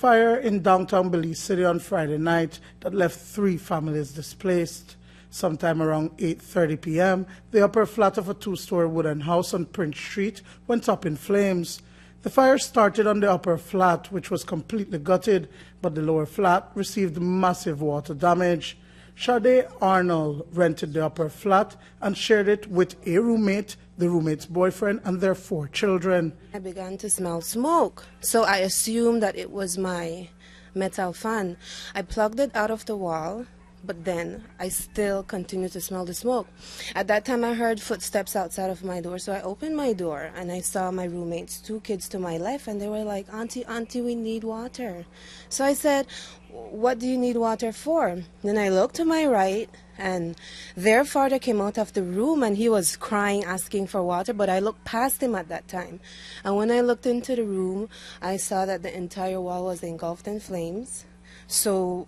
fire in downtown Belize City on Friday night that left 3 families displaced. Sometime around 8:30 p.m., the upper flat of a 2-story wooden house on Prince Street went up in flames. The fire started on the upper flat, which was completely gutted, but the lower flat received massive water damage. Sade Arnold rented the upper flat and shared it with a roommate, the roommate's boyfriend, and their 4 children. I began to smell smoke, so I assumed that it was my metal fan. I plugged it out of the wall, but then I still continued to smell the smoke. At that time, I heard footsteps outside of my door, so I opened my door and I saw my roommates, 2 kids to my left, and they were like, Auntie, we need water. So I said, what do you need water for? Then I looked to my right, and their father came out of the room, and he was crying, asking for water, but I looked past him at that time. And when I looked into the room, I saw that the entire wall was engulfed in flames. So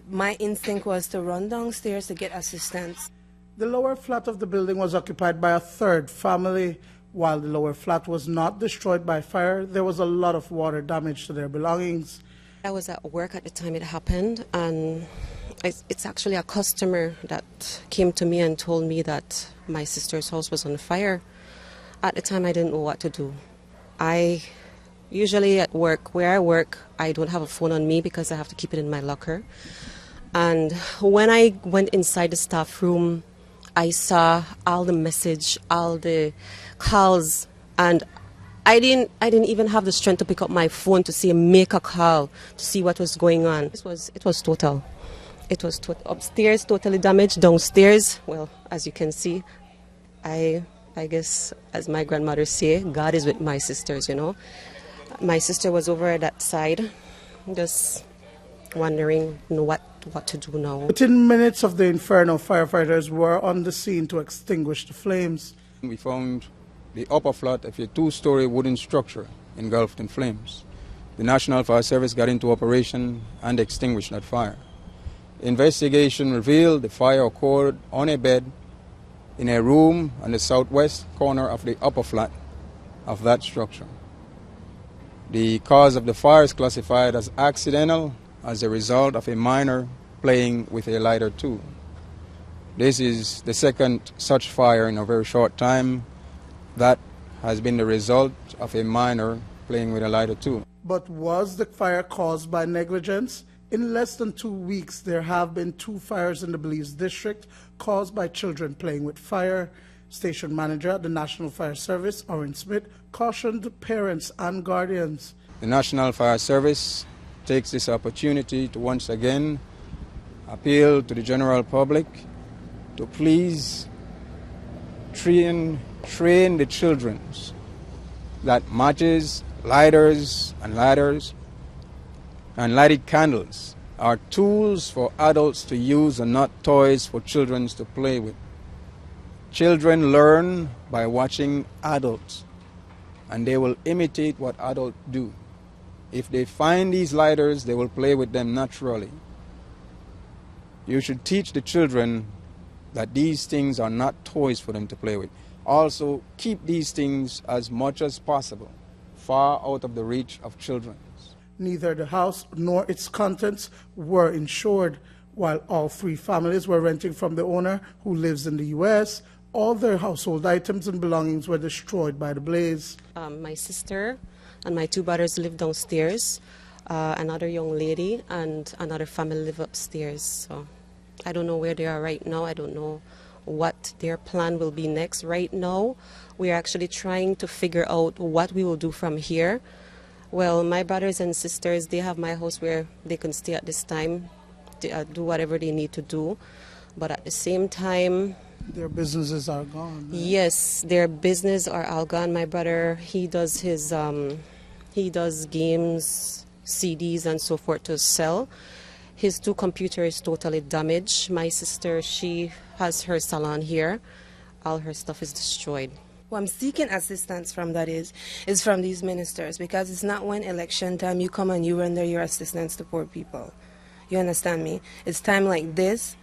my instinct was to run downstairs to get assistance. The lower flat of the building was occupied by a 3rd family. While the lower flat was not destroyed by fire, there was a lot of water damage to their belongings. I was at work at the time it happened, and it's actually a customer that came to me and told me that my sister's house was on fire. At the time, I didn't know what to do. I usually at work, where I work, I don't have a phone on me because I have to keep it in my locker. And when I went inside the staff room, I saw all the message, all the calls, and I didn't even have the strength to pick up my phone to see make a call to see what was going on. It was total. It was upstairs totally damaged. Downstairs, well, as you can see, I guess as my grandmother say, God is with my sisters, you know. My sister was over at that side, just wondering what to do now. Within minutes of the inferno, firefighters were on the scene to extinguish the flames. We found the upper flat of a 2-story wooden structure engulfed in flames. The National Fire Service got into operation and extinguished that fire. Investigation revealed the fire occurred on a bed in a room on the southwest corner of the upper flat of that structure. The cause of the fire is classified as accidental as a result of a minor playing with a lighter tool. This is the 2nd such fire in a very short time that has been the result of a minor playing with a lighter tool. But was the fire caused by negligence? In less than 2 weeks, there have been 2 fires in the Belize district caused by children playing with fire. Station manager at the National Fire Service, Orin Smith, cautioned parents and guardians. The National Fire Service takes this opportunity to once again appeal to the general public to please train the children that matches, lighters, and ladders and lighted candles are tools for adults to use and not toys for children to play with. Children learn by watching adults, and they will imitate what adults do. If they find these lighters, they will play with them naturally. You should teach the children that these things are not toys for them to play with. Also, keep these things as much as possible far out of the reach of children. Neither the house nor its contents were insured. While all 3 families were renting from the owner, who lives in the U.S., all their household items and belongings were destroyed by the blaze. My sister and my 2 brothers live downstairs. Another young lady and another family live upstairs. So I don't know where they are right now. I don't know what their plan will be next. Right now, we are actually trying to figure out what we will do from here. Well, my brothers and sisters, they have my house where they can stay at this time, do whatever they need to do. But at the same time, their businesses are gone. Right? Yes, their business are all gone. My brother, he does games, CDs and so forth to sell. His 2 computers totally damaged. My sister, she has her salon here. All her stuff is destroyed. What I'm seeking assistance from that is from these ministers, because it's not when election time you come and you render your assistance to poor people. You understand me? It's time like this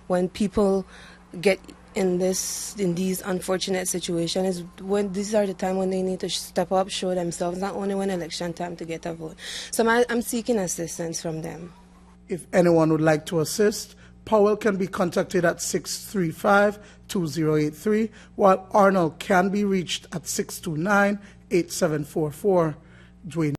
when people get in these unfortunate situations is when these are the time when they need to step up, show themselves, not only when election time to get a vote. So I'm seeking assistance from them. If anyone would like to assist, Powell can be contacted at 635-2083, while Arnold can be reached at 629-8744. Dwayne